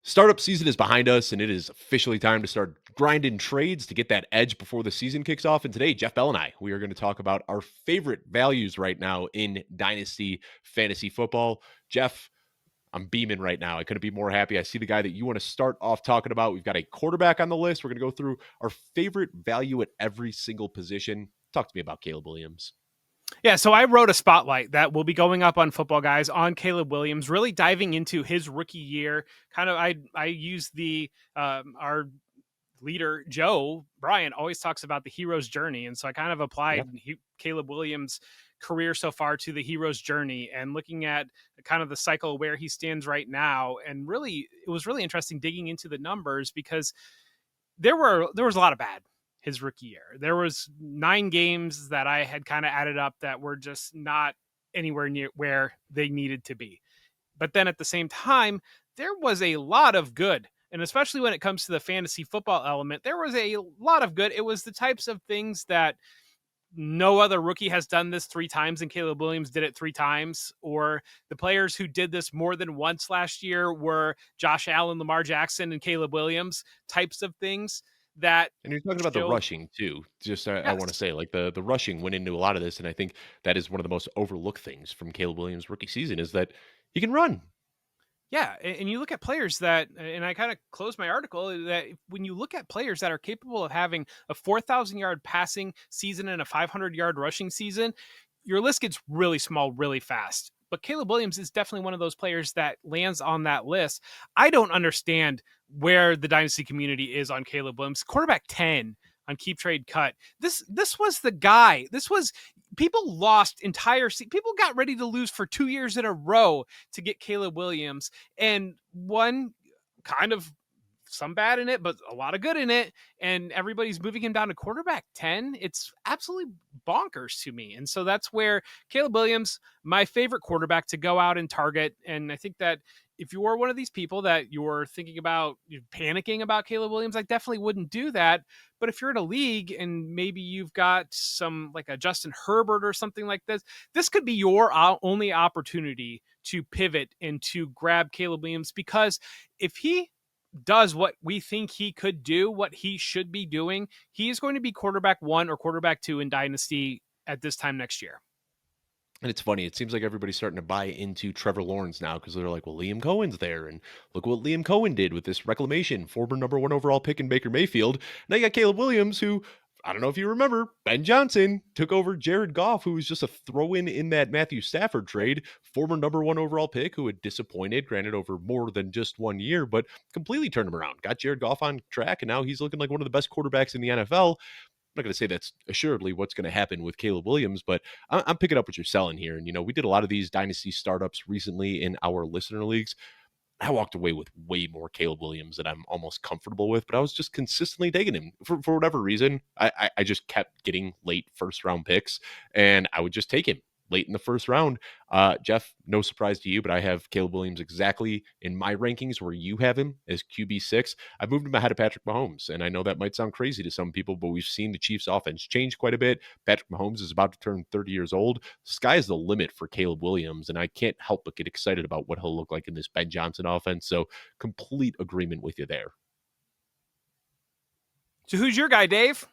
Startup season is behind us, and it is officially time to start grinding trades to get that edge before the season kicks off. And today, Jeff Bell and I, we are going to talk about our favorite values right now in Dynasty fantasy football. Jeff, I'm beaming right now. I couldn't be more happy. I see the guy that you want to start off talking about. We've got a quarterback on the list. We're going to go through our favorite value at every single position. Talk to me about Caleb Williams. Yeah, so I wrote a spotlight that will be going up on Football Guys on Caleb Williams, really diving into his rookie year. Kind of, I use the our leader Joe Brian always talks about the hero's journey, and so I kind of applied Caleb Williams' career so far to the hero's journey and looking at kind of the cycle where he stands right now. And really, it was really interesting digging into the numbers because there was a lot of bad his rookie year. There was 9 games that I had kind of added up that were just not anywhere near where they needed to be. But then at the same time, there was a lot of good. And especially when it comes to the fantasy football element, there was a lot of good. It was the types of things that no other rookie has done this 3 times, and Caleb Williams did it 3 times. Or the players who did this more than once last year were Josh Allen, Lamar Jackson, and Caleb Williams types of things. That And you're talking about the rushing too. Just I want to say, like the rushing went into a lot of this, and I think that is one of the most overlooked things from Caleb Williams' rookie season is that he can run. Yeah, and you look at players that, and I kind of closed my article, that when you look at players that are capable of having a 4,000-yard passing season and a 500-yard rushing season, your list gets really small really fast. But Caleb Williams is definitely one of those players that lands on that list. I don't understand where the dynasty community is on Caleb Williams. Quarterback 10 on Keep Trade Cut. This was the guy. This was people lost entire people got ready to lose for 2 years in a row to get Caleb Williams, and one kind of some bad in it, but a lot of good in it. And everybody's moving him down to quarterback 10. It's absolutely bonkers to me. And so that's where Caleb Williams, my favorite quarterback to go out and target. And I think that if you are one of these people that you're thinking about panicking about Caleb Williams, I definitely wouldn't do that. But if you're in a league and maybe you've got some like a Justin Herbert or something like this, this could be your only opportunity to pivot and to grab Caleb Williams, because if he does what we think he could do, what he should be doing, he is going to be quarterback 1 or quarterback 2 in Dynasty at this time next year. And it's funny. It seems like everybody's starting to buy into Trevor Lawrence now because they're like, well, Liam Cohen's there. And look what Liam Cohen did with this reclamation, former number 1 overall pick in Baker Mayfield. Now you got Caleb Williams, who, I don't know if you remember, Ben Johnson took over Jared Goff, who was just a throw-in in that Matthew Stafford trade, former number 1 overall pick who had disappointed, granted over more than just 1 year, but completely turned him around, got Jared Goff on track, and now he's looking like one of the best quarterbacks in the NFL. I'm not going to say that's assuredly what's going to happen with Caleb Williams, but I'm picking up what you're selling here. And, we did a lot of these dynasty startups recently in our listener leagues. I walked away with way more Caleb Williams than I'm almost comfortable with, but I was just consistently taking him for whatever reason. I just kept getting late first round picks, and I would just take him late in the first round. Jeff, no surprise to you, but I have Caleb Williams exactly in my rankings where you have him as QB6. I've moved him ahead of Patrick Mahomes, and I know that might sound crazy to some people, but we've seen the Chiefs offense change quite a bit. Patrick Mahomes is about to turn 30 years old. The sky is the limit for Caleb Williams, and I can't help but get excited about what he'll look like in this Ben Johnson offense. So complete agreement with you there. So who's your guy, Dave?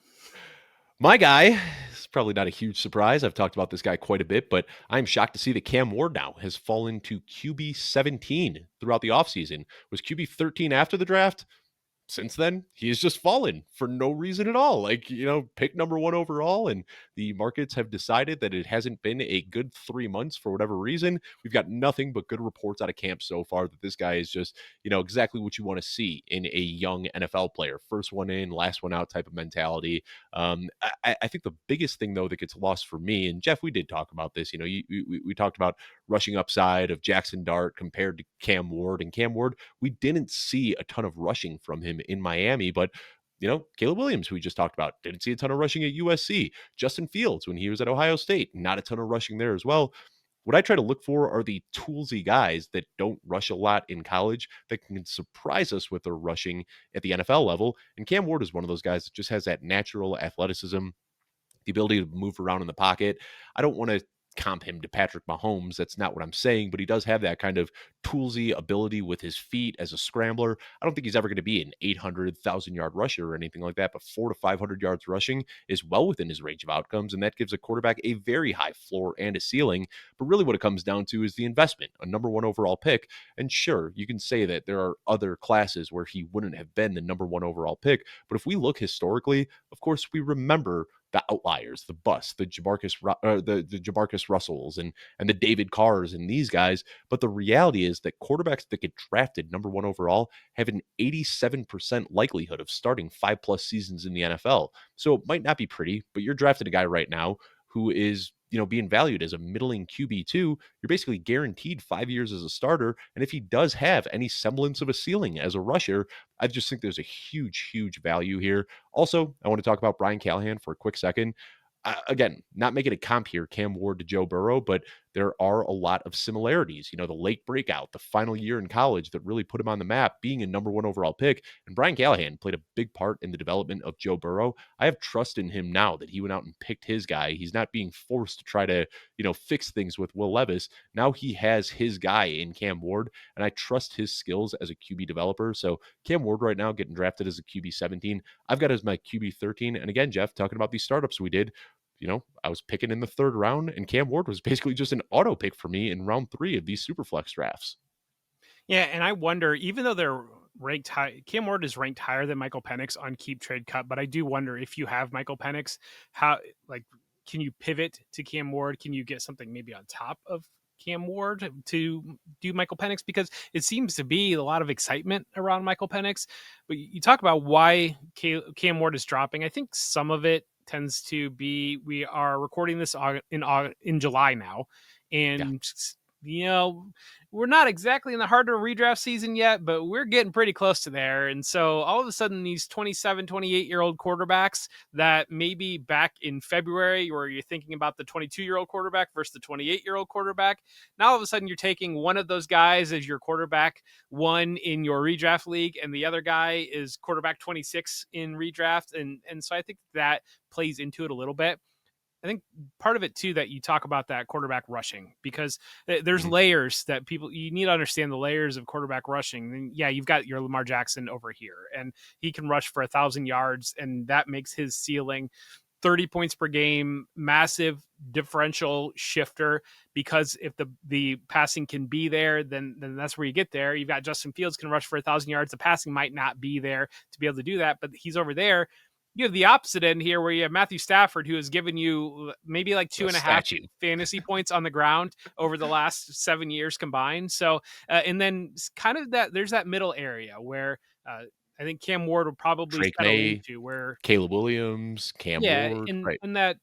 My guy is probably not a huge surprise. I've talked about this guy quite a bit, but I'm shocked to see that Cam Ward now has fallen to QB 17 throughout the offseason. Was QB 13 after the draft? Since then, he has just fallen for no reason at all. Like, pick number 1 overall, and the markets have decided that it hasn't been a good 3 months for whatever reason. We've got nothing but good reports out of camp so far that this guy is just, exactly what you want to see in a young NFL player. First one in, last one out type of mentality. I think the biggest thing, though, that gets lost for me, and Jeff, we did talk about this, we talked about rushing upside of Jackson Dart compared to Cam Ward, and Cam Ward, we didn't see a ton of rushing from him in Miami, but Caleb Williams, who we just talked about, didn't see a ton of rushing at USC. Justin Fields, when he was at Ohio State, not a ton of rushing there as well. What I try to look for are the toolsy guys that don't rush a lot in college that can surprise us with their rushing at the NFL level. And Cam Ward is one of those guys that just has that natural athleticism, the ability to move around in the pocket. I don't want to comp him to Patrick Mahomes. That's not what I'm saying, but he does have that kind of toolsy ability with his feet as a scrambler. I don't think he's ever going to be an 800,000 yard rusher or anything like that, but 400 to 500 yards rushing is well within his range of outcomes. And that gives a quarterback a very high floor and a ceiling. But really, what it comes down to is the investment, a number one overall pick. And sure, you can say that there are other classes where he wouldn't have been the number one overall pick. But if we look historically, of course, we remember the outliers, the busts, the Jamarcus Russells and the David Carrs and these guys. But the reality is that quarterbacks that get drafted number one overall have an 87% likelihood of starting 5+ seasons in the NFL. So it might not be pretty, but you're drafting a guy right now who is being valued as a middling QB2. You're basically guaranteed 5 years as a starter. And if he does have any semblance of a ceiling as a rusher, I just think there's a huge value here. Also, I want to talk about Brian Callahan for a quick second. Again, not making a comp here, Cam Ward to Joe Burrow, but there are a lot of similarities. The late breakout, the final year in college that really put him on the map, being a number one overall pick. And Brian Callahan played a big part in the development of Joe Burrow. I have trust in him now that he went out and picked his guy. He's not being forced to try to, fix things with Will Levis. Now he has his guy in Cam Ward, and I trust his skills as a QB developer. So Cam Ward right now getting drafted as a QB 17. I've got as my QB 13. And again, Jeff, talking about these startups we did, I was picking in the third round, and Cam Ward was basically just an auto pick for me in round 3 of these Superflex drafts. Yeah, and I wonder, even though they're ranked high, Cam Ward is ranked higher than Michael Penix on Keep Trade Cut, but I do wonder if you have Michael Penix, how like can you pivot to Cam Ward? Can you get something maybe on top of Cam Ward to do Michael Penix? Because it seems to be a lot of excitement around Michael Penix. But you talk about why Cam Ward is dropping. I think some of it tends to be we are recording this in July now, Yeah. and you know we're not exactly in the heart of redraft season yet, but we're getting pretty close to there. And so all of a sudden, these 27, 28-year-old quarterbacks that maybe back in February, where you're thinking about the 22-year-old quarterback versus the 28-year-old quarterback, now all of a sudden you're taking one of those guys as your quarterback one in your redraft league, and the other guy is quarterback 26 in redraft. And so I think that plays into it a little bit. I think part of it too that you talk about that quarterback rushing, because there's Mhm. layers that you need to understand, the layers of quarterback rushing. And yeah, you've got your Lamar Jackson over here, and he can rush for 1,000 yards, and that makes his ceiling 30 points per game, massive differential shifter. Because if the passing can be there, then that's where you get there. You've got Justin Fields can rush for 1,000 yards. The passing might not be there to be able to do that, but he's over there. You have the opposite end here where you have Matthew Stafford, who has given you maybe like two A and a half statue. fantasy points on the ground over the last 7 years combined. So, and then kind of that there's that middle area where I think Cam Ward will probably Drake settle May, into, where Caleb Williams, Cam yeah, Ward. Right. in that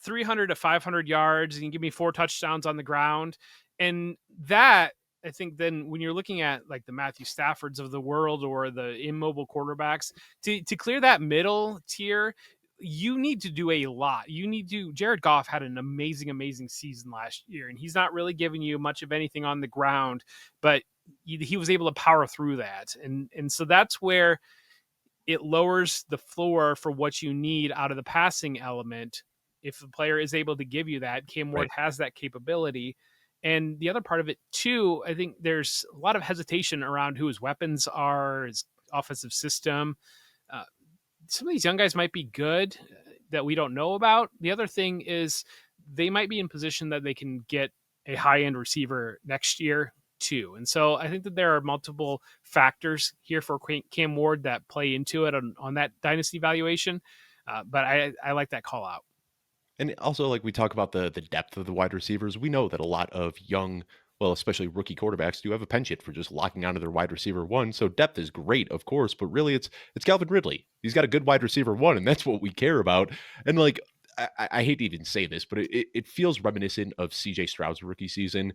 300 to 500 yards, and you give me 4 touchdowns on the ground, and that I think then when you're looking at like the Matthew Staffords of the world or the immobile quarterbacks, to clear that middle tier, you need to do a lot. You need to. Jared Goff had an amazing season last year, and he's not really giving you much of anything on the ground, but he was able to power through that, and so that's where it lowers the floor for what you need out of the passing element. If the player is able to give you that, Cam Ward Right. has that capability. And the other part of it too, I think there's a lot of hesitation around who his weapons are, his offensive system. Uh, some of these young guys might be good that we don't know about. The other thing is they might be in position that they can get a high end receiver next year too. And so I think that there are multiple factors here for Cam Ward that play into it on that dynasty valuation. But I like that call out. And also, like we talk about the depth of the wide receivers, we know that a lot of young, well, especially rookie quarterbacks, do have a penchant for just locking onto their wide receiver one. So depth is great, of course, but really it's Calvin Ridley. He's got a good wide receiver one, and that's what we care about. And like I hate to even say this, but it feels reminiscent of CJ Stroud's rookie season,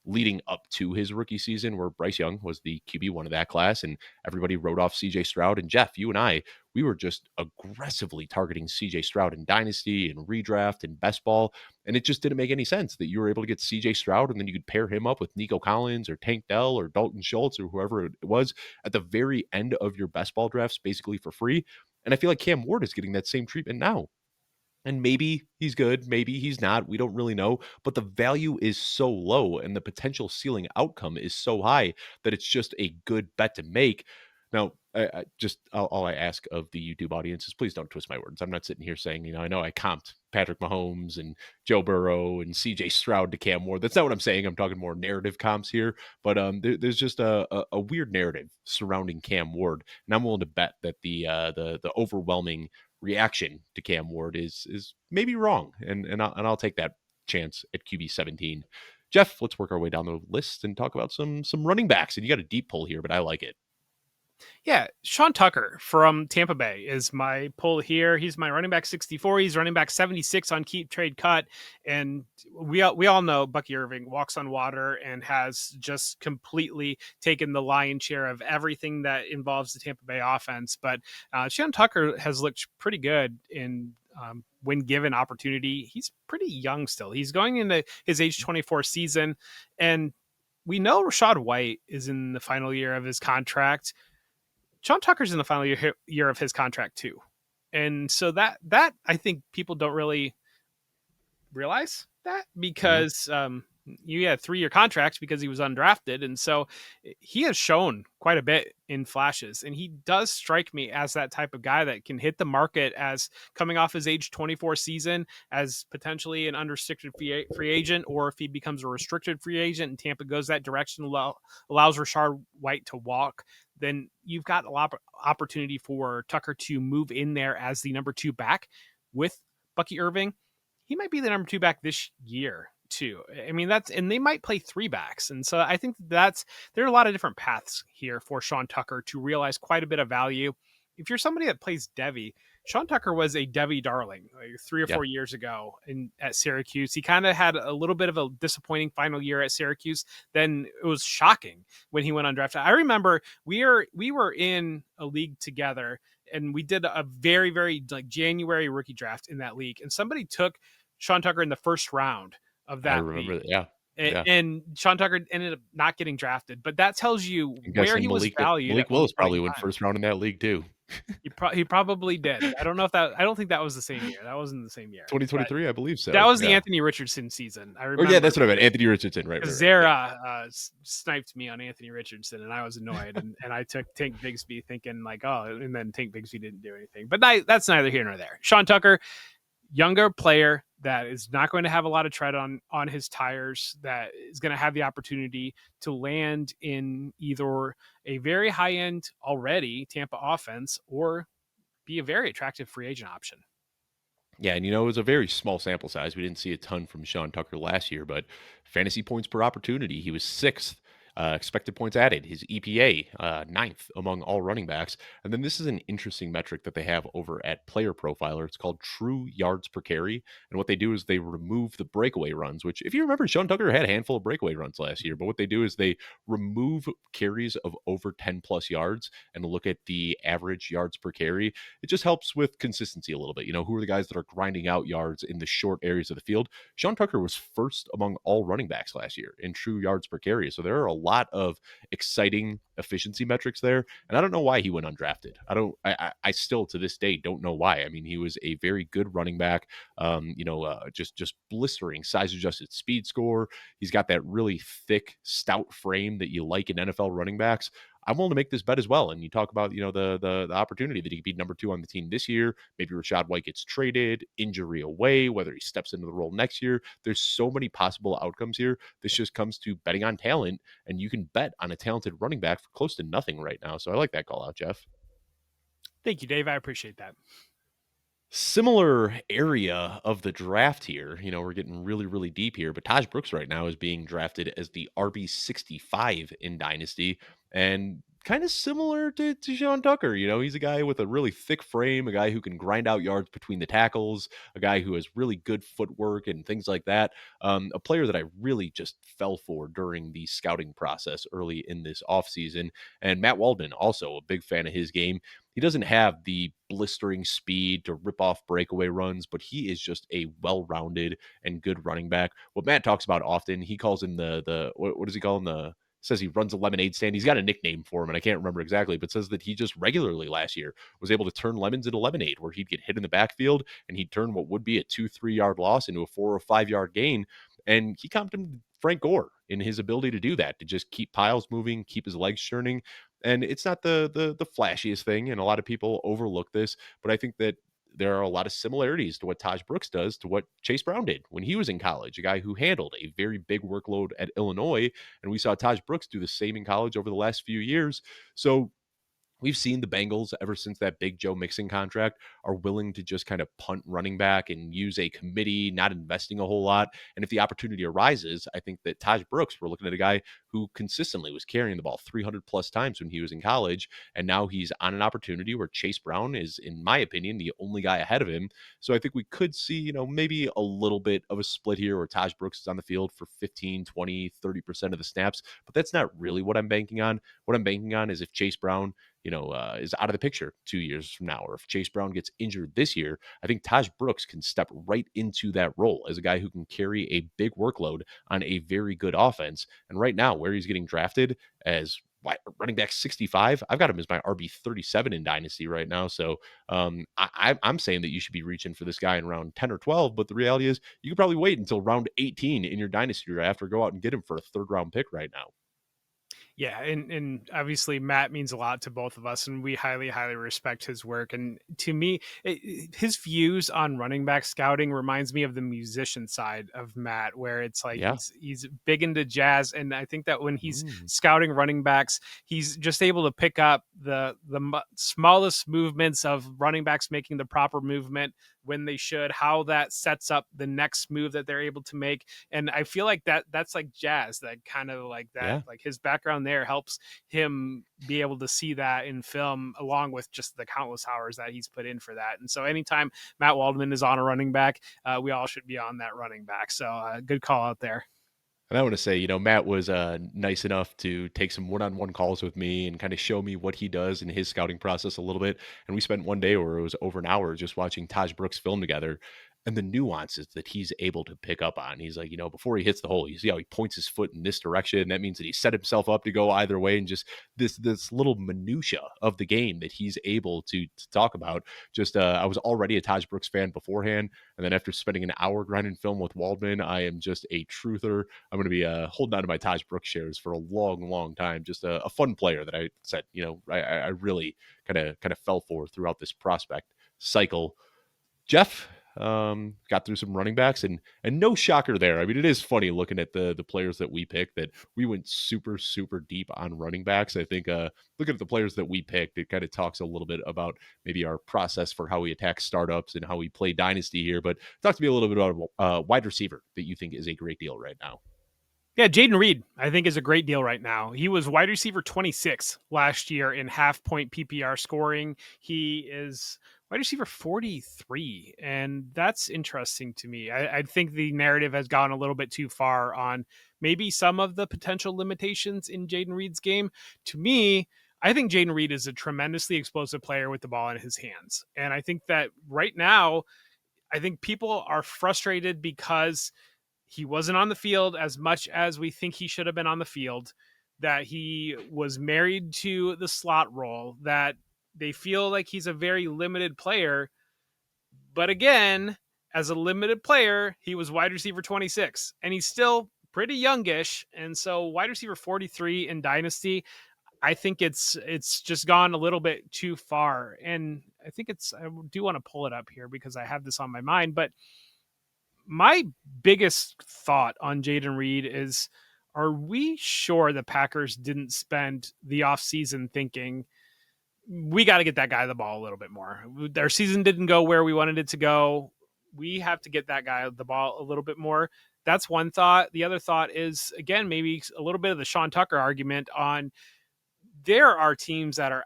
leading up to his rookie season, where Bryce Young was the QB1 of that class, and everybody wrote off CJ Stroud. And Jeff, you and I, we were just aggressively targeting CJ Stroud in Dynasty and redraft and best ball. And it just didn't make any sense that you were able to get CJ Stroud and then you could pair him up with Nico Collins or Tank Dell or Dalton Schultz or whoever it was at the very end of your best ball drafts, basically for free. And I feel like Cam Ward is getting that same treatment now. And maybe he's good, maybe he's not. We don't really know, but the value is so low and the potential ceiling outcome is so high that it's just a good bet to make. Now, all I ask of the YouTube audience is please don't twist my words. I'm not sitting here saying, I know I comped Patrick Mahomes and Joe Burrow and CJ Stroud to Cam Ward. That's not what I'm saying. I'm talking more narrative comps here, but there's just a weird narrative surrounding Cam Ward, and I'm willing to bet that the overwhelming reaction to Cam Ward is maybe wrong, and I'll take that chance at QB 17. Jeff, let's work our way down the list and talk about some running backs. And you got a deep pull here, but I like it. Yeah, Sean Tucker from Tampa Bay is my pull here. He's my running back 64. He's running back 76 on Keep Trade Cut, and we all know Bucky Irving walks on water and has just completely taken the lion's share of everything that involves the Tampa Bay offense. But Sean Tucker has looked pretty good in when given opportunity. He's pretty young still. He's going into his age 24 season, and we know Rashad White is in the final year of his contract. Sean Tucker's in the final year of his contract too, and so that I think people don't really realize that Mhm. because you had 3-year contracts because he was undrafted, and so he has shown quite a bit in flashes, and he does strike me as that type of guy that can hit the market as coming off his age 24 season as potentially an unrestricted free agent, or if he becomes a restricted free agent and Tampa goes that direction, allows Rashard White to walk, then you've got a lot of opportunity for Tucker to move in there as the number 2 back with Bucky Irving. He might be the number 2 back this year too. I mean, and they might play 3 backs. And so I think there are a lot of different paths here for Sean Tucker to realize quite a bit of value. If you're somebody that plays Devy, Sean Tucker was a Devy darling like 3 or Yeah, 4 years ago at Syracuse. He kind of had a little bit of a disappointing final year at Syracuse. Then it was shocking when he went undrafted. I remember we were in a league together, and we did a very, very like January rookie draft in that league. And somebody took Sean Tucker in the first round of I that remember league. that. Yeah, yeah. And Sean Tucker ended up not getting drafted, but that tells you I'm where guessing he was valued Malik at one Willis point in probably went time. first round in that league too. He probably did. I don't know if that. I don't think that was the same year. That wasn't the same year. But 2023, I believe that so. was the Yeah. Anthony Richardson season. I Or yeah, remember that's what I meant. Anthony Richardson. Right, right, because right. Yeah. Zara sniped me on Anthony Richardson, and I was annoyed. And I took Tank Bigsby, thinking like, oh, and then Tank Bigsby didn't do anything. But that's neither here nor there. Sean Tucker, younger player that is not going to have a lot of tread on his tires, that is going to have the opportunity to land in either a very high end already Tampa offense or be a very attractive free agent option. Yeah, and it was a very small sample size. We didn't see a ton from Sean Tucker last year, but fantasy points per opportunity, he was sixth. Expected points added, his EPA, ninth among all running backs. And then this is an interesting metric that they have over at Player Profiler. It's called true yards per carry. And what they do is they remove the breakaway runs, which, if you remember, Sean Tucker had a handful of breakaway runs last year. But what they do is they remove carries of over 10 plus yards and look at the average yards per carry. It just helps with consistency a little bit. Who are the guys that are grinding out yards in the short areas of the field? Sean Tucker was first among all running backs last year in true yards per carry. So there are a lot of exciting efficiency metrics there. And I don't know why he went undrafted. I still to this day don't know why. I mean, he was a very good running back, just blistering size adjusted speed score. He's got that really thick, stout frame that you like in NFL running backs. I'm willing to make this bet as well. And you talk about, the opportunity that he could be number 2 on the team this year. Maybe Rashad White gets traded, injury away, whether he steps into the role next year. There's so many possible outcomes here. This just comes to betting on talent, and you can bet on a talented running back for close to nothing right now. So I like that call out, Jeff. Thank you, Dave. I appreciate that. Similar area of the draft here. We're getting really, really deep here, but Tahj Brooks right now is being drafted as the RB 65 in Dynasty, and kind of similar to Sean Tucker. He's a guy with a really thick frame, a guy who can grind out yards between the tackles, a guy who has really good footwork and things like that. A player that I really just fell for during the scouting process early in this offseason. And Matt Waldman, also a big fan of his game. He doesn't have the blistering speed to rip off breakaway runs, but he is just a well-rounded and good running back. What Matt talks about often, he calls him the what does he call him? says he runs a lemonade stand. He's got a nickname for him, and I can't remember exactly, but says that he just regularly last year was able to turn lemons into lemonade, where he'd get hit in the backfield and he'd turn what would be a 2-3 yard loss into a 4 or 5 yard gain. And he comped him Frank Gore in his ability to do that, to just keep piles moving, keep his legs churning. And it's not the flashiest thing, and a lot of people overlook this, but I think that there are a lot of similarities to what Tahj Brooks does to what Chase Brown did when he was in college, a guy who handled a very big workload at Illinois. And we saw Tahj Brooks do the same in college over the last few years. So we've seen the Bengals ever since that Big Joe Mixon contract are willing to just kind of punt running back and use a committee, not investing a whole lot. And if the opportunity arises, I think that Tahj Brooks, we're looking at a guy who consistently was carrying the ball 300 plus times when he was in college. And now he's on an opportunity where Chase Brown is, in my opinion, the only guy ahead of him. So I think we could see, maybe a little bit of a split here where Tahj Brooks is on the field for 15, 20, 30% of the snaps. But that's not really what I'm banking on. What I'm banking on is if Chase Brown is out of the picture 2 years from now, or if Chase Brown gets injured this year, I think Tahj Brooks can step right into that role as a guy who can carry a big workload on a very good offense. And right now, where he's getting drafted as running back 65, I've got him as my RB 37 in Dynasty right now. So I'm saying that you should be reaching for this guy in round 10 or 12. But the reality is, you could probably wait until round 18 in your Dynasty draft or go out and get him for a third round pick right now. Yeah, and obviously Matt means a lot to both of us, and we highly, highly respect his work. And to me, his views on running back scouting reminds me of the musician side of Matt, where it's like Yeah. he's big into jazz, and I think that when he's Mm. scouting running backs, he's just able to pick up the smallest movements of running backs making the proper movement when they should, how that sets up the next move that they're able to make. And I feel like that's like jazz, that kind of like that, Yeah. like his background there helps him be able to see that in film, along with just the countless hours that he's put in for that. And so anytime Matt Waldman is on a running back, we all should be on that running back. So good call out there. And I want to say, Matt was nice enough to take some one-on-one calls with me and kind of show me what he does in his scouting process a little bit. And we spent one day where it was over an hour just watching Tahj Brooks film together, and the nuances that he's able to pick up on. He's like, before he hits the hole, you see how he points his foot in this direction. That means that he set himself up to go either way, and just this little minutia of the game that he's able to talk about. Just I was already a Tahj Brooks fan beforehand, and then after spending an hour grinding film with Waldman, I am just a truther. I'm going to be holding on to my Tahj Brooks shares for a long, long time. Just a fun player that I said, I really kind of fell for throughout this prospect cycle. Jeff got through some running backs, and no shocker there. I mean, it is funny looking at the players that we picked, that we went super, super deep on running backs. I think looking at the players that we picked, it kind of talks a little bit about maybe our process for how we attack startups and how we play Dynasty here. But talk to me a little bit about a wide receiver that you think is a great deal right now. Yeah, Jayden Reed, I think, is a great deal right now. He was wide receiver 26 last year in half point PPR scoring. He is wide receiver 43, and that's interesting to me. I think the narrative has gone a little bit too far on maybe some of the potential limitations in Jayden Reed's game. To me, I think Jayden Reed is a tremendously explosive player with the ball in his hands. And I think that right now, I think people are frustrated because he wasn't on the field as much as we think he should have been on the field, that he was married to the slot role, that they feel like he's a very limited player. But again, as a limited player, he was wide receiver 26, and he's still pretty youngish. And so wide receiver 43 in Dynasty, I think it's just gone a little bit too far. And I think I do want to pull it up here because I have this on my mind, but my biggest thought on Jayden Reed is, are we sure the Packers didn't spend the offseason thinking we got to get that guy the ball a little bit more? Our season didn't go where we wanted it to go. We have to get that guy the ball a little bit more. That's one thought. The other thought is, again, maybe a little bit of the Sean Tucker argument on, there are teams that are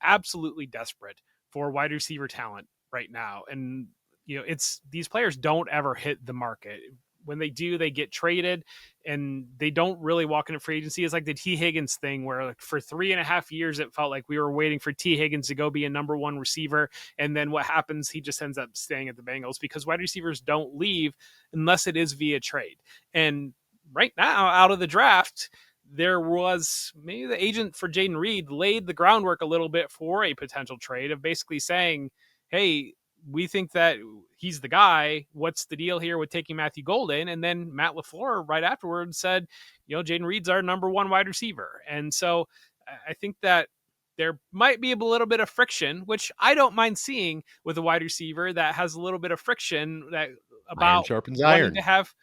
absolutely desperate for wide receiver talent right now. And it's, these players don't ever hit the market. When they do, they get traded, and they don't really walk into free agency. It's like the T. Higgins thing, where like for 3.5 years, it felt like we were waiting for T. Higgins to go be a number one receiver. And then what happens? He just ends up staying at the Bengals, because wide receivers don't leave unless it is via trade. And right now, out of the draft, there was maybe the agent for Jayden Reed laid the groundwork a little bit for a potential trade of basically saying, hey, we think that he's the guy. What's the deal here with taking Matthew Golden? And then Matt LaFleur right afterwards said, Jayden Reed's our number one wide receiver. And so I think that there might be a little bit of friction, which I don't mind seeing with a wide receiver that has a little bit of friction that Iron about sharpens wanting to iron. have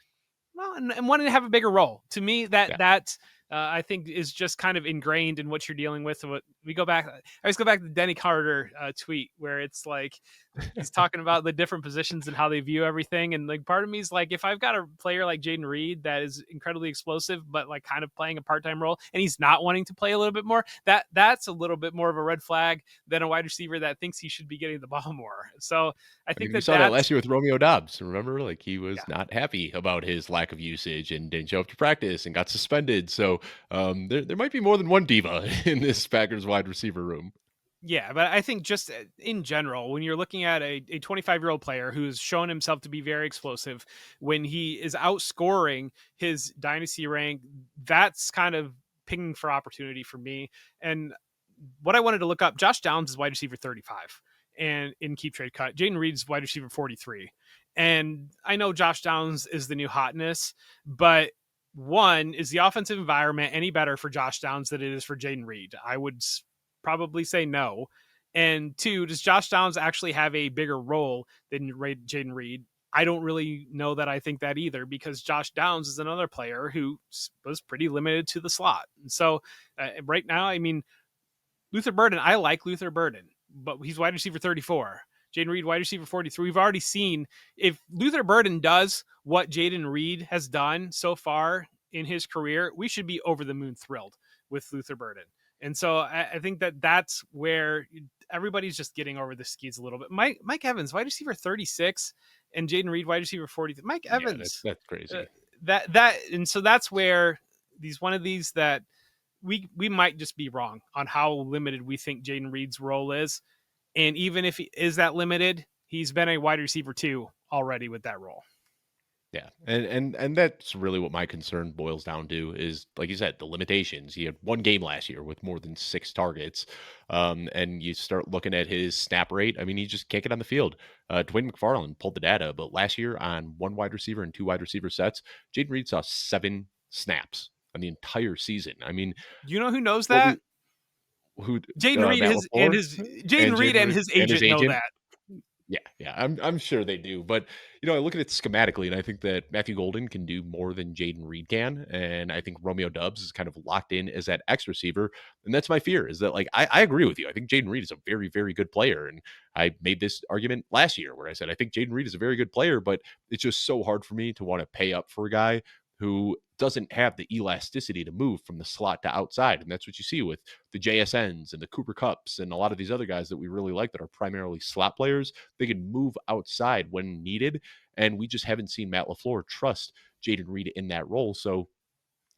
and wanting to have a bigger role. To me, Yeah. that I think is just kind of ingrained in what you're dealing with. What we go back, I always go back to the Denny Carter tweet where it's like he's talking about the different positions and how they view everything. And like part of me is like, if I've got a player like Jayden Reed that is incredibly explosive, but like kind of playing a part-time role, and he's not wanting to play a little bit more, that's a little bit more of a red flag than a wide receiver that thinks he should be getting the ball more. So I I think mean, we that saw that that's last year with Romeo Dobbs. Remember, like he yeah. was not happy about his lack of usage and didn't show up to practice and got suspended. So there might be more than one diva in this Packers wide receiver room. Yeah, but I think just in general, when you're looking at a 25-year-old player who's shown himself to be very explosive, when he is outscoring his dynasty rank, that's kind of pinging for opportunity for me. And what I wanted to look up, Josh Downs is wide receiver 35 and in keep trade cut. Jayden Reed's wide receiver 43. And I know Josh Downs is the new hotness, but one, is the offensive environment any better for Josh Downs than it is for Jayden Reed? I would probably say no. And two, does Josh Downs actually have a bigger role than Jayden Reed? I don't really know that I think that either, because Josh Downs is another player who was pretty limited to the slot. And so right now, I mean, Luther Burden, I like Luther Burden, but he's wide receiver 34. Jayden Reed, wide receiver 43. We've already seen if Luther Burden does what Jayden Reed has done so far in his career, we should be over the moon thrilled with Luther Burden. And so I think that that's where everybody's just getting over the skis a little bit. Mike Evans, wide receiver 36, and Jayden Reed, wide receiver 40. Mike Yeah, that's Evans, that's crazy. and so that's where one of these that we might just be wrong on how limited we think Jayden Reed's role is. And even if he is that limited, he's been a wide receiver too already with that role. Yeah, and that's really what my concern boils down to is, like you said, the limitations. He had one game last year with more than 6 targets, and you start looking at his snap rate. I mean, he just can't get on the field. Dwayne McFarland pulled the data, but last year on one wide receiver and two wide receiver sets, Jayden Reed saw 7 snaps on the entire season. I mean, You know who knows what that? we who Jayden Reed Matt his and LaFleur his and Jayden Reed and his and his agent know agent. that. Yeah, yeah, I'm sure they do, but I look at it schematically, and I think that Matthew Golden can do more than Jayden Reed can, and I think Romeo Dubs is kind of locked in as that X receiver, and that's my fear is that like I agree with you. I think Jayden Reed is a very very good player, and I made this argument last year where I said I think Jayden Reed is a very good player, but it's just so hard for me to want to pay up for a guy who doesn't have the elasticity to move from the slot to outside, and that's what you see with the JSNs and the Cooper Cups and a lot of these other guys that we really like that are primarily slot players. They can move outside when needed. And we just haven't seen Matt LaFleur trust Jayden Reed in that role. So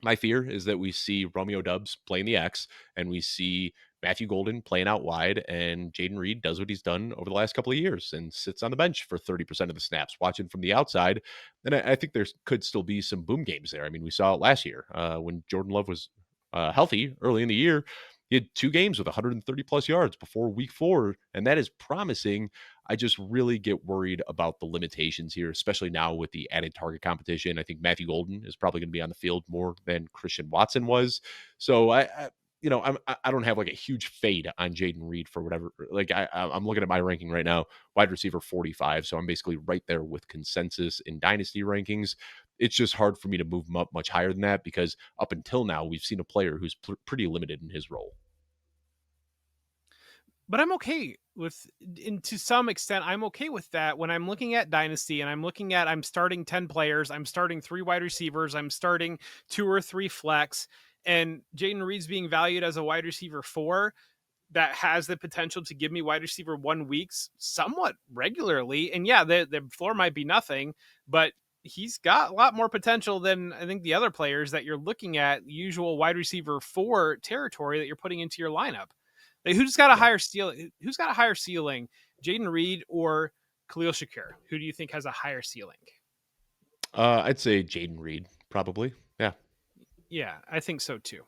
my fear is that we see Romeo Dubs playing the X and we see Matthew Golden playing out wide, and Jayden Reed does what he's done over the last couple of years and sits on the bench for 30% of the snaps, watching from the outside. And I think there could still be some boom games there. I mean, we saw it last year when Jordan Love was healthy early in the year. He had 2 games with 130 plus yards before week 4, and that is promising. I just really get worried about the limitations here, especially now with the added target competition. I think Matthew Golden is probably going to be on the field more than Christian Watson was. So I don't have like a huge fade on Jayden Reed for whatever. Like I'm looking at my ranking right now, wide receiver 45. So I'm basically right there with consensus in dynasty rankings. It's just hard for me to move him up much higher than that because up until now we've seen a player who's pretty limited in his role. But I'm okay with, and to some extent, I'm okay with that when I'm looking at Dynasty and I'm starting 10 players, I'm starting 3 wide receivers, I'm starting 2 or 3 flex, and Jayden Reed's being valued as a wide receiver 4 that has the potential to give me wide receiver 1 weeks somewhat regularly. And yeah, the floor might be nothing, but he's got a lot more potential than I think the other players that you're looking at, usual wide receiver 4 territory that you're putting into your lineup. Like, who's got a Yeah. higher ceiling? Who's got a higher ceiling, Jayden Reed or Khalil Shakir? Who do you think has a higher ceiling? I'd say Jayden Reed, probably. Yeah. Yeah, I think so too.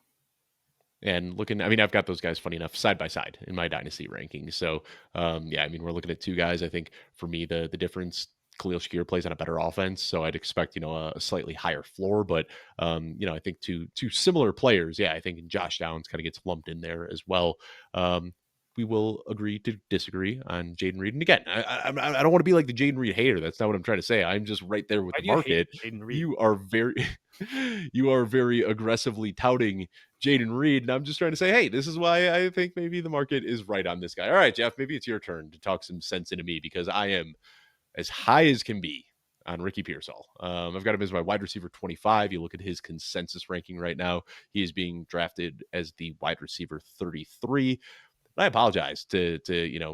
And looking, I mean, I've got those guys funny enough side by side in my dynasty rankings. So, yeah, I mean, we're looking at two guys. I think for me, the difference, Khalil Shakir plays on a better offense, so I'd expect a slightly higher floor. But I think two similar players. Yeah, I think Josh Downs kind of gets lumped in there as well. We will agree to disagree on Jayden Reed. And again, I don't want to be like the Jayden Reed hater. That's not what I'm trying to say. I'm just right there with Why the do you hate market. Jayden Reed? You are very, you are very aggressively touting Jayden Reed. And I'm just trying to say, hey, this is why I think maybe the market is right on this guy. All right, Jeff, maybe it's your turn to talk some sense into me because I am as high as can be on Ricky Pearsall. I've got him as my wide receiver 25. You look at his consensus ranking right now, he is being drafted as the wide receiver 33. I apologize to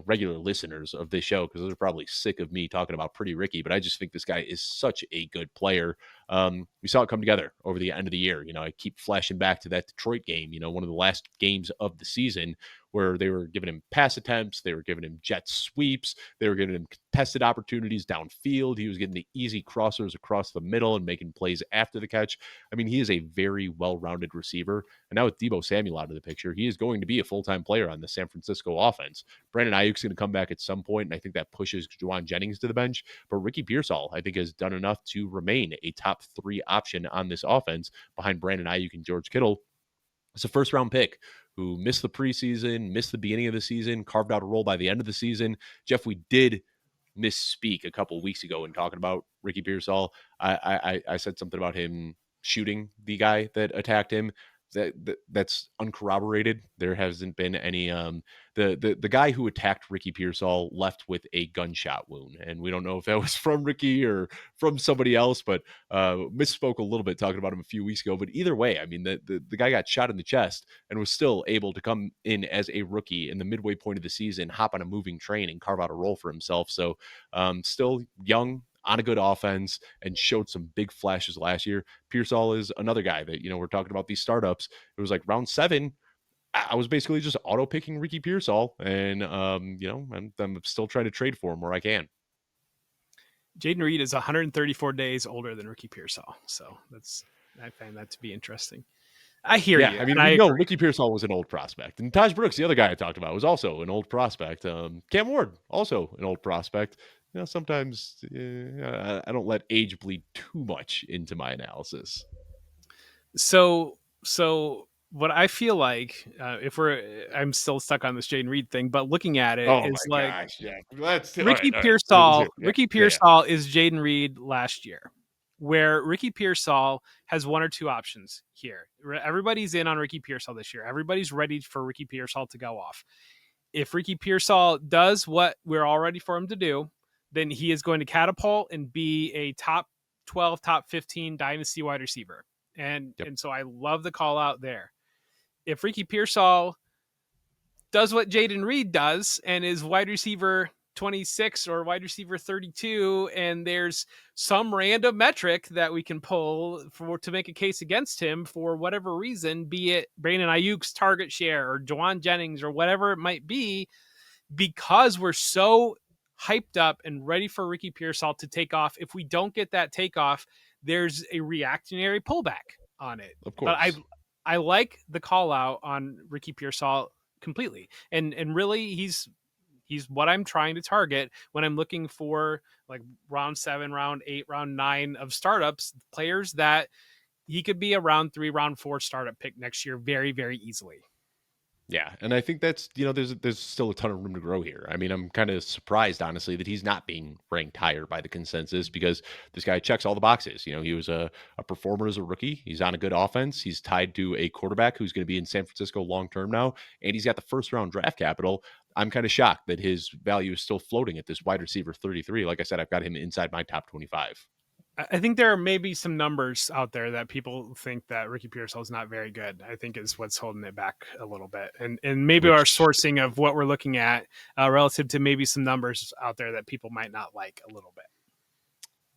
regular listeners of this show because they're probably sick of me talking about Pretty Ricky, but I just think this guy is such a good player. We saw it come together over the end of the year. I keep flashing back to that Detroit game, one of the last games of the season where they were giving him pass attempts, they were giving him jet sweeps, they were giving him contested opportunities downfield. He was getting the easy crossers across the middle and making plays after the catch. I mean, he is a very well-rounded receiver. And now with Deebo Samuel out of the picture, he is going to be a full-time player on the San Francisco offense. Brandon Ayuk's going to come back at some point, and I think that pushes Juwan Jennings to the bench. But Ricky Pearsall, I think, has done enough to remain a top 3 option on this offense behind Brandon Ayuk and George Kittle. It's a first-round pick who missed the preseason, missed the beginning of the season, carved out a role by the end of the season. Jeff, we did misspeak a couple weeks ago in talking about Ricky Pearsall. I said something about him shooting the guy that attacked him. That's uncorroborated. There hasn't been any. The guy who attacked Ricky Pearsall left with a gunshot wound, and we don't know if that was from Ricky or from somebody else. But misspoke a little bit talking about him a few weeks ago. But either way, I mean, the guy got shot in the chest and was still able to come in as a rookie in the midway point of the season, hop on a moving train, and carve out a role for himself. So still young, on a good offense, and showed some big flashes last year. Pearsall is another guy that, we're talking about these startups. It was like round 7. I was basically just auto picking Ricky Pearsall, and I'm still trying to trade for him where I can. Jayden Reed is 134 days older than Ricky Pearsall, so I find that to be interesting. I hear you. I mean, we know Ricky Pearsall was an old prospect, and Tahj Brooks, the other guy I talked about, was also an old prospect. Cam Ward, also an old prospect. Sometimes I don't let age bleed too much into my analysis. So what I feel like, I'm still stuck on this Jayden Reed thing, but looking at it is like, gosh, yeah, that's Ricky right. Pearsall. Yeah, Ricky Pearsall is Jayden Reed last year, where Ricky Pearsall has one or two options here. Everybody's in on Ricky Pearsall this year. Everybody's ready for Ricky Pearsall to go off. If Ricky Pearsall does what we're all ready for him to do, then he is going to catapult and be a top 12, top 15 dynasty wide receiver. And so I love the call out there. If Ricky Pearsall does what Jayden Reed does and is wide receiver 26 or wide receiver 32, and there's some random metric that we can pull to make a case against him for whatever reason, be it Brandon Ayuk's target share or Juwan Jennings or whatever it might be, because we're so hyped up and ready for Ricky Pearsall to take off. If we don't get that takeoff, there's a reactionary pullback on it. Of course. But I like the call out on Ricky Pearsall completely. And really he's what I'm trying to target when I'm looking for like round 7, round 8, round 9 of startups, players that he could be a round 3, round 4 startup pick next year very, very easily. Yeah, and I think that's there's still a ton of room to grow here. I mean, I'm kind of surprised, honestly, that he's not being ranked higher by the consensus because this guy checks all the boxes. He was a performer as a rookie. He's on a good offense. He's tied to a quarterback who's going to be in San Francisco long term now, and he's got the first round draft capital. I'm kind of shocked that his value is still floating at this wide receiver 33. Like I said, I've got him inside my top 25. I think there are maybe some numbers out there that people think that Ricky Pearsall is not very good. I think is what's holding it back a little bit, and maybe our sourcing of what we're looking at relative to maybe some numbers out there that people might not like a little bit.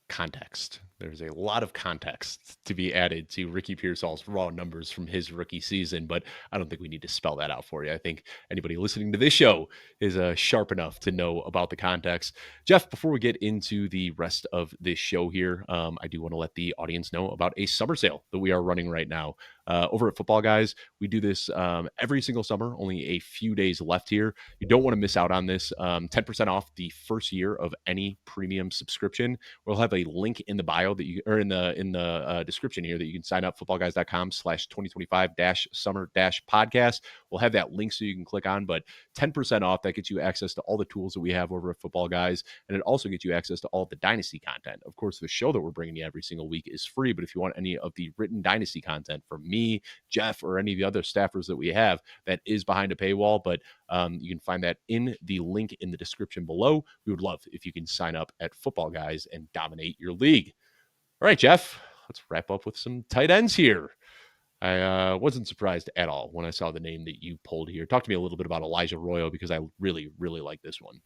Context. There's a lot of context to be added to Ricky Pearsall's raw numbers from his rookie season, but I don't think we need to spell that out for you. I think anybody listening to this show is sharp enough to know about the context. Jeff, before we get into the rest of this show here, I do want to let the audience know about a summer sale that we are running right now. Over at Football Guys, we do this every single summer, only a few days left here. You don't want to miss out on this. 10% off the first year of any premium subscription. We'll have a link in the bio that you or in the description here that you can sign up footballguys.com/2025-summer-podcast. We'll have that link so you can click on, but 10% off that gets you access to all the tools that we have over at Football Guys, and it also gets you access to all the Dynasty content. Of course, the show that we're bringing you every single week is free, but if you want any of the written Dynasty content from me, Jeff, or any of the other staffers that we have, that is behind a paywall, but you can find that in the link in the description below. We would love if you can sign up at Football Guys and dominate your league. All right, Jeff, let's wrap up with some tight ends here. I wasn't surprised at all when I saw the name that you pulled here. Talk to me a little bit about Elijah Arroyo because I really, really like this one.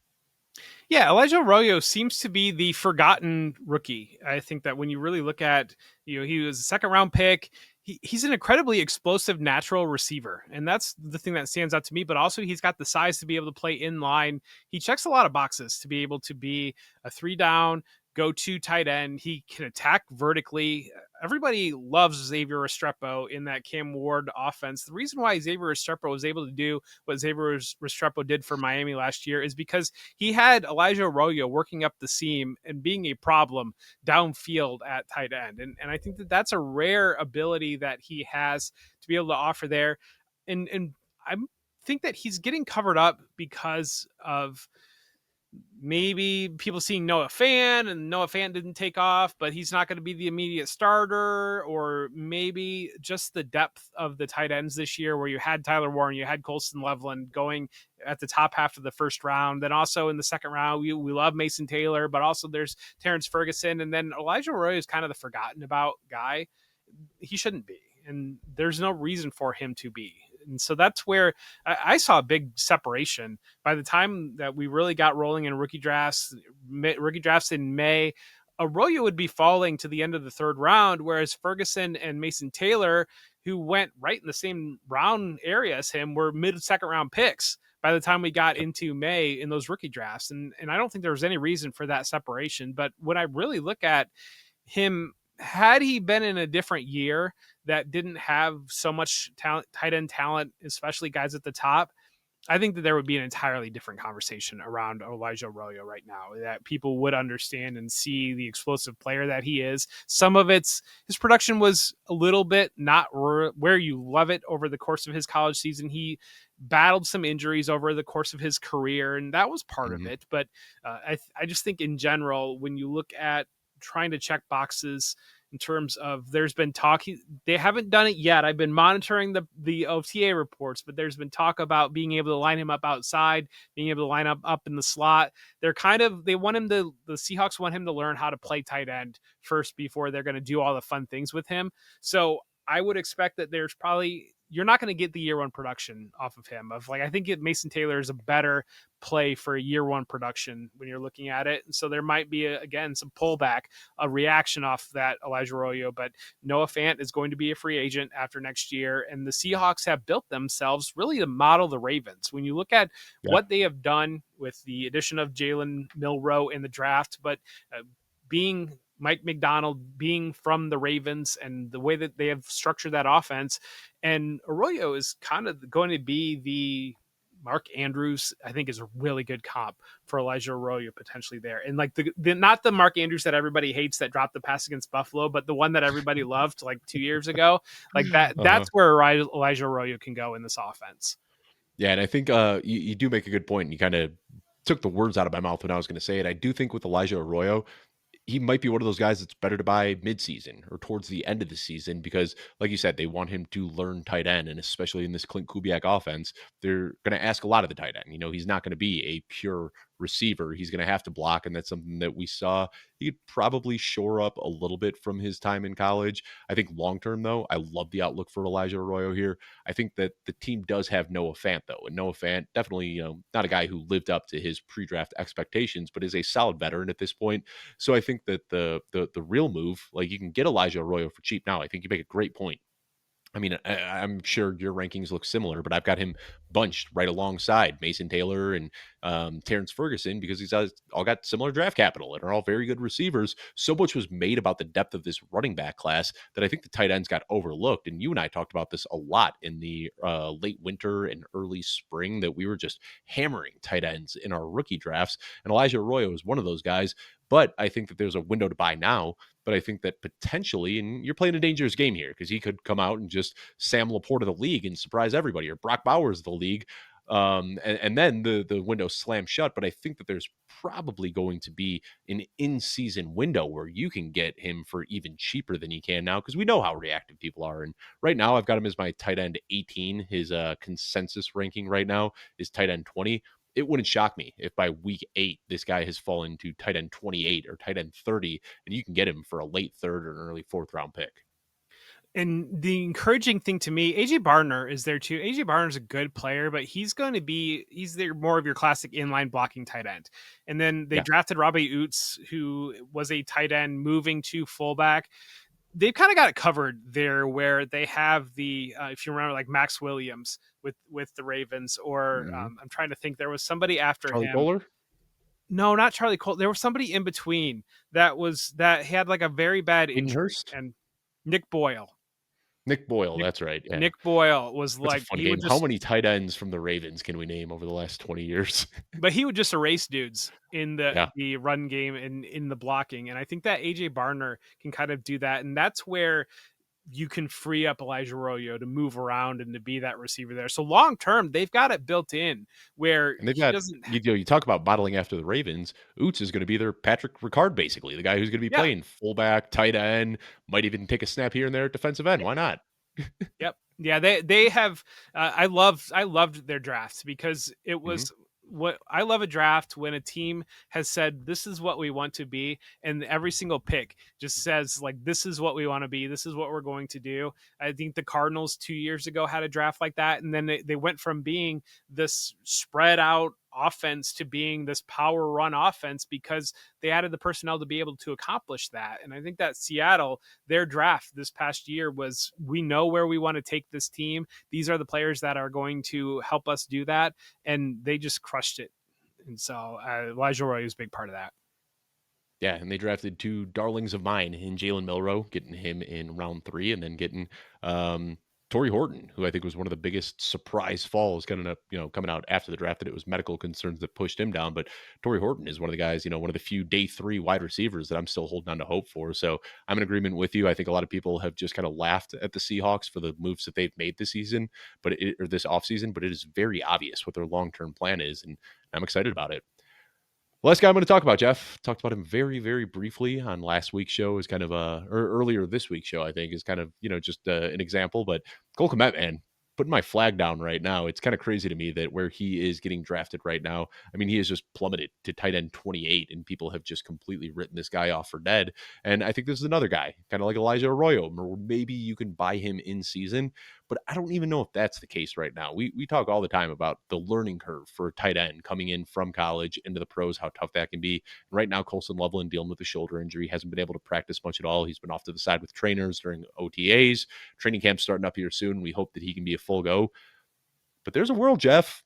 Yeah, Elijah Arroyo seems to be the forgotten rookie. I think that when you really look at, he was a second round pick. He's an incredibly explosive natural receiver. And that's the thing that stands out to me. But also, he's got the size to be able to play in line. He checks a lot of boxes to be able to be a 3-down, go-to tight end. He can attack vertically. Everybody loves Xavier Restrepo in that Cam Ward offense. The reason why Xavier Restrepo was able to do what Xavier Restrepo did for Miami last year is because he had Elijah Arroyo working up the seam and being a problem downfield at tight end. And I think that that's a rare ability that he has to be able to offer there. And I think that he's getting covered up because of maybe people seeing Noah Fant, and Noah Fant didn't take off, but he's not going to be the immediate starter, or maybe just the depth of the tight ends this year where you had Tyler Warren, you had Colston Loveland going at the top half of the first round. Then also in the second round, we love Mason Taylor, but also there's Terrence Ferguson. And then Elijah Arroyo is kind of the forgotten about guy. He shouldn't be. And there's no reason for him to be. And so that's where I saw a big separation by the time that we really got rolling in rookie drafts in May. Arroyo would be falling to the end of the third round, whereas Ferguson and Mason Taylor, who went right in the same round area as him, were mid-second round picks by the time we got into May in those rookie drafts. And I don't think there was any reason for that separation. But when I really look at him, had he been in a different year that didn't have so much talent, tight end talent, especially guys at the top, I think that there would be an entirely different conversation around Elijah Arroyo right now, that people would understand and see the explosive player that he is. Some of his production was a little bit not where you love it over the course of his college season. He battled some injuries over the course of his career, and that was part of it. But I just think in general, when you look at trying to check boxes in terms of, there's been talk, they haven't done it yet. I've been monitoring the OTA reports, but there's been talk about being able to line him up outside, being able to line up in the slot. The Seahawks want him to learn how to play tight end first before they're going to do all the fun things with him. So I would expect that you're not going to get the year one production off of him. I think Mason Taylor is a better play for a year one production when you're looking at it. And so there might be, again, some pullback, a reaction off that Elijah Arroyo, but Noah Fant is going to be a free agent after next year. And the Seahawks have built themselves really to model the Ravens. When you look at what they have done with the addition of Jalen Milroe in the draft, but being Mike McDonald, being from the Ravens, and the way that they have structured that offense, and Arroyo is kind of going to be the Mark Andrews, I think, is a really good comp for Elijah Arroyo potentially there. And not the Mark Andrews that everybody hates that dropped the pass against Buffalo, but the one that everybody loved 2 years ago. That's where Elijah Arroyo can go in this offense. Yeah, and I think you do make a good point. And you kind of took the words out of my mouth when I was going to say it. I do think with Elijah Arroyo, he might be one of those guys that's better to buy mid-season or towards the end of the season because, like you said, they want him to learn tight end, and especially in this Clint Kubiak offense, they're going to ask a lot of the tight end. He's not going to be a pure receiver. He's going to have to block, and that's something that we saw he could probably shore up a little bit from his time in college. I think long term, though, I love the outlook for Elijah Arroyo here. I think that the team does have Noah Fant, though, and Noah Fant definitely, not a guy who lived up to his pre-draft expectations, but is a solid veteran at this point. So I think that the real move, like you can get Elijah Arroyo for cheap now. I think you make a great point. I mean, I'm sure your rankings look similar, but I've got him bunched right alongside Mason Taylor and Terrence Ferguson because these guys all got similar draft capital and are all very good receivers. So much was made about the depth of this running back class that I think the tight ends got overlooked. And you and I talked about this a lot in the late winter and early spring that we were just hammering tight ends in our rookie drafts. And Elijah Arroyo is one of those guys. But I think that there's a window to buy now. But I think that potentially, and you're playing a dangerous game here because he could come out and just Sam Laporte of the league and surprise everybody, or Brock Bowers of the league. And then the window slams shut. But I think that there's probably going to be an in-season window where you can get him for even cheaper than you can now because we know how reactive people are. And right now, I've got him as my tight end 18. His consensus ranking right now is tight end 20. It wouldn't shock me if by week 8 this guy has fallen to tight end 28 or tight end 30, and you can get him for a late third or an early fourth round pick. And the encouraging thing to me, AJ Barner is there too. AJ Barner's a good player, but he's there more of your classic inline blocking tight end. And then they Yeah. drafted Robbie Oots, who was a tight end moving to fullback. They've kind of got it covered there where they have the, if you remember, like Max Williams with the Ravens, or Mhm. I'm trying to think, there was somebody after Charlie him. Kohler, No, not Charlie Cole. There was somebody in between that had like a very bad Hayden injury, Hurst, and Nick Boyle. Nick Boyle. Nick That's right. Yeah. Nick Boyle was That's a like fun game. How many tight ends from the Ravens can we name over the last 20 years? he would just erase dudes in Yeah. the run game and in the blocking. And I think that AJ Barner can kind of do that. And that's where you can free up Elijah Arroyo to move around and to be that receiver there. So long term, they've got it built in where And they've he got, doesn't. you talk about modeling after the Ravens. Oots is going to be their Patrick Ricard, basically, the guy who's going to be Yeah. playing fullback, tight end, might even take a snap here and there at defensive end. Why not? Yep. Yeah, they have. I loved their drafts because it Hmm. was what I love a draft when a team has said this is what we want to be, and every single pick just says like this is what we want to be, this is what we're going to do. I think the Cardinals 2 years ago had a draft like that, and then they went from being this spread out offense to being this power run offense because they added the personnel to be able to accomplish that. And I think that Seattle, their draft this past year was, we know where we want to take this team. These are the players that are going to help us do that. And they just crushed it. And so Elijah Roy is a big part of that. Yeah, and they drafted two darlings of mine in Jalen Milroe, getting him in round 3, and then getting Torrey Horton, who I think was one of the biggest surprise falls coming out after the draft. That it was medical concerns that pushed him down, but Torrey Horton is one of the guys, one of the few day 3 wide receivers that I'm still holding on to hope for. So I'm in agreement with you. I think a lot of people have just kind of laughed at the Seahawks for the moves that they've made this season, or this offseason, but it is very obvious what their long term plan is, and I'm excited about it. Last guy I'm going to talk about, Jeff. Talked about him very, very briefly on last week's show. Is kind of or earlier this week's show, I think, is kind of just an example. But Cole Kmet, man, putting my flag down right now. It's kind of crazy to me that where he is getting drafted right now. I mean, he has just plummeted to tight end 28, and people have just completely written this guy off for dead. And I think this is another guy, kind of like Elijah Arroyo, or maybe you can buy him in season. But I don't even know if that's the case right now. We talk all the time about the learning curve for a tight end coming in from college into the pros, how tough that can be. And right now, Colson Loveland dealing with a shoulder injury, hasn't been able to practice much at all. He's been off to the side with trainers during OTAs. Training camp's starting up here soon. We hope that he can be a full go. But there's a world, Jeff,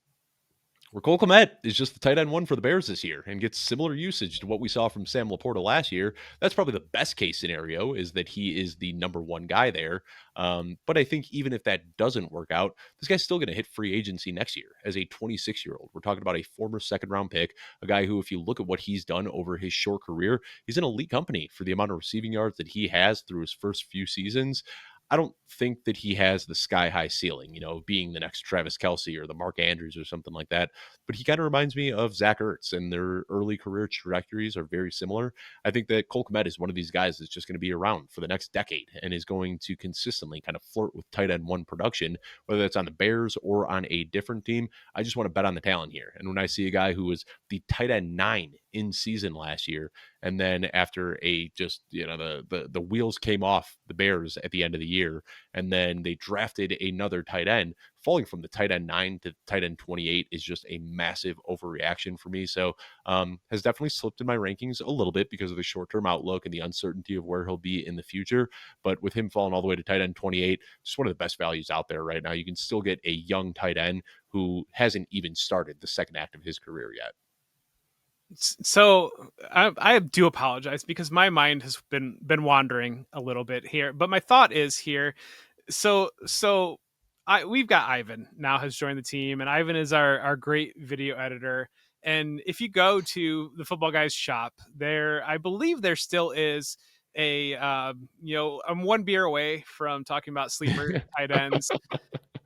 where Cole Kmet is just the tight end 1 for the Bears this year and gets similar usage to what we saw from Sam Laporta last year. That's probably the best case scenario, is that he is the number 1 guy there. But I think even if that doesn't work out, this guy's still going to hit free agency next year as a 26-year-old. We're talking about a former second-round pick, a guy who, if you look at what he's done over his short career, he's an elite company for the amount of receiving yards that he has through his first few seasons. I don't think that he has the sky high ceiling, being the next Travis Kelsey or the Mark Andrews or something like that. But he kind of reminds me of Zach Ertz, and their early career trajectories are very similar. I think that Cole Kmet is one of these guys that's just going to be around for the next decade and is going to consistently kind of flirt with tight end one production, whether that's on the Bears or on a different team. I just want to bet on the talent here. And when I see a guy who was the tight end 9 in season last year, and then after a just the wheels came off the Bears at the end of the year, and then they drafted another tight end, falling from the tight end 9 to tight end 28 is just a massive overreaction for me. So has definitely slipped in my rankings a little bit because of the short-term outlook and the uncertainty of where he'll be in the future. But with him falling all the way to tight end 28, just one of the best values out there right now. You can still get a young tight end who hasn't even started the second act of his career yet. So I do apologize because my mind has been wandering a little bit here, but my thought is here. So we've got Ivan now has joined the team, and Ivan is our great video editor. And if you go to the Football Guys shop, I believe there still is I'm one beer away from talking about sleeper tight ends.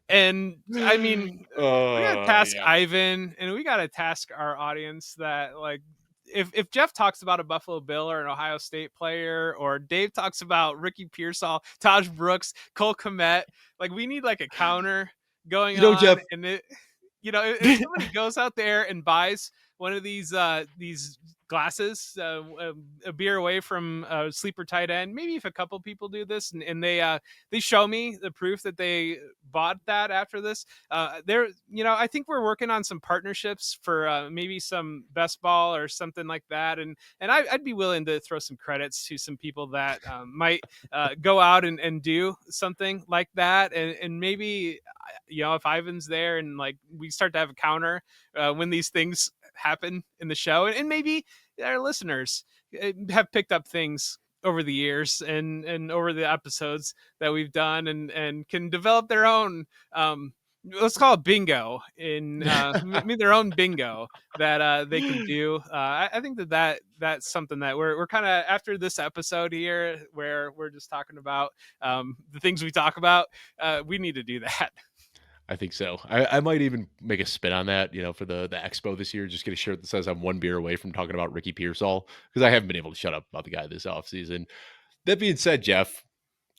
And I mean, we gotta task Yeah. Ivan, and we gotta task our audience that, like, if Jeff talks about a Buffalo Bill or an Ohio State player, or Dave talks about Ricky Pearsall, Tahj Brooks, Cole Kmet, like, we need like a counter going on. Jeff, And if somebody goes out there and buys one of these glasses, a beer away from a sleeper tight end, maybe if a couple people do this, and they show me the proof that they bought that after this, I think we're working on some partnerships for maybe some best ball or something like that. And I'd be willing to throw some credits to some people that might go out and do something like that. And maybe, if Ivan's there and like we start to have a counter when these things happen in the show, and maybe our listeners have picked up things over the years and over the episodes that we've done, and can develop their own, let's call it bingo, in maybe their own bingo that they can do. I think that's something that we're kind of, after this episode here where we're just talking about the things we talk about, we need to do that. I think so. I might even make a spin on that, for the expo this year. Just get a shirt that says I'm one beer away from talking about Ricky Pearsall, because I haven't been able to shut up about the guy this offseason. That being said, Jeff,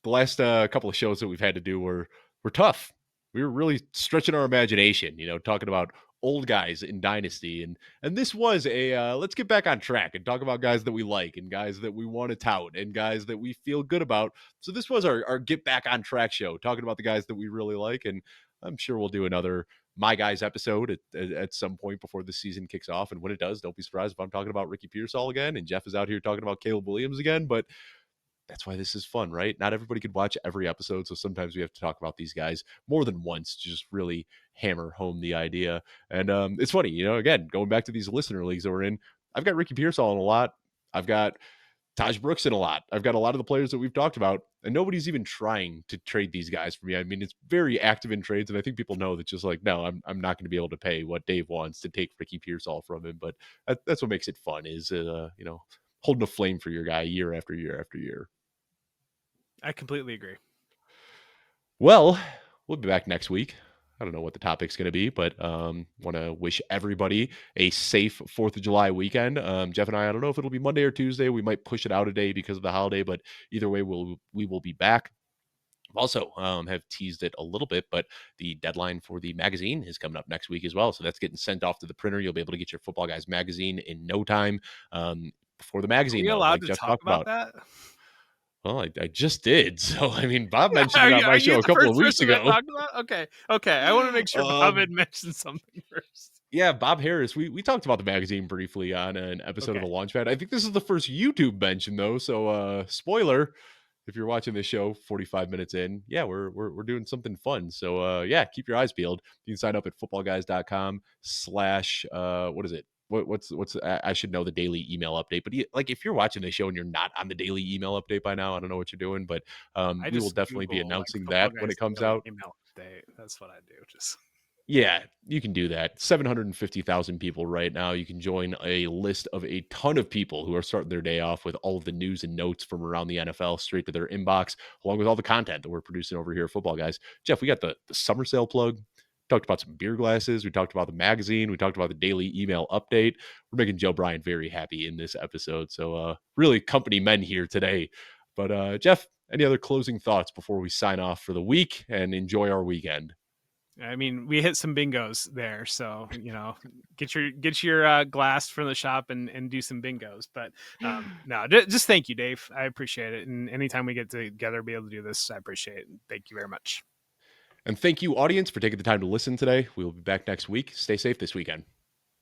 the last couple of shows that we've had to do were tough. We were really stretching our imagination, talking about old guys in Dynasty, and this was a let's get back on track and talk about guys that we like and guys that we want to tout and guys that we feel good about. So this was our get back on track show, talking about the guys that we really like, and I'm sure we'll do another My Guys episode at some point before the season kicks off. And when it does, don't be surprised if I'm talking about Ricky Pearsall again and Jeff is out here talking about Caleb Williams again. But that's why this is fun, right? Not everybody could watch every episode. So sometimes we have to talk about these guys more than once to just really hammer home the idea. And it's funny, again, going back to these listener leagues that we're in, I've got Ricky Pearsall in a lot. I've got Tahj Brooks in a lot. I've got a lot of the players that we've talked about, and nobody's even trying to trade these guys for me. I mean, it's very active in trades, and I think people know that, just like, no, I'm not going to be able to pay what Dave wants to take Ricky Pearsall from him. But that's what makes it fun, is holding a flame for your guy year after year after year. I completely agree. Well, we'll be back next week. I don't know what the topic's going to be, but want to wish everybody a safe 4th of July weekend. Jeff and I don't know if it'll be Monday or Tuesday. We might push it out a day because of the holiday, but either way, we will be back. Also, have teased it a little bit, but the deadline for the magazine is coming up next week as well. So that's getting sent off to the printer. You'll be able to get your Football Guys magazine in no time. Before the magazine, Are we though, allowed like to Jeff talk talked about about. that? Well, I just did. So, I mean, Bob mentioned Are it you, on my are you show a the couple of first weeks person that ago. talked about? Okay. I want to make sure Bob had mentioned something first. Yeah, Bob Harris. We talked about the magazine briefly on an episode of the Launchpad. I think this is the first YouTube mention, though. So, spoiler, if you're watching this show 45 minutes in, yeah, we're doing something fun. So, yeah, keep your eyes peeled. You can sign up at footballguys.com/ what is it? What's I should know the daily email update, but like, if you're watching this show and you're not on the daily email update by now, I don't know what you're doing, but I we will just definitely be Google, like, announcing Football that when Guys it comes daily out. email update. That's what I do. Just Yeah, you can do that. 750,000 people right now. You can join a list of a ton of people who are starting their day off with all of the news and notes from around the NFL straight to their inbox, along with all the content that we're producing over here at Football Guys. Jeff, we got the summer sale plug. Talked about some beer glasses. We talked about the magazine. We talked about the daily email update. We're making Joe Bryan very happy in this episode. So, really company men here today. But, Jeff, any other closing thoughts before we sign off for the week and enjoy our weekend? I mean, we hit some bingos there, so get your glass from the shop and do some bingos. But no, just thank you, Dave. I appreciate it, and anytime we get together, be able to do this, I appreciate it. Thank you very much. And thank you, audience, for taking the time to listen today. We will be back next week. Stay safe this weekend.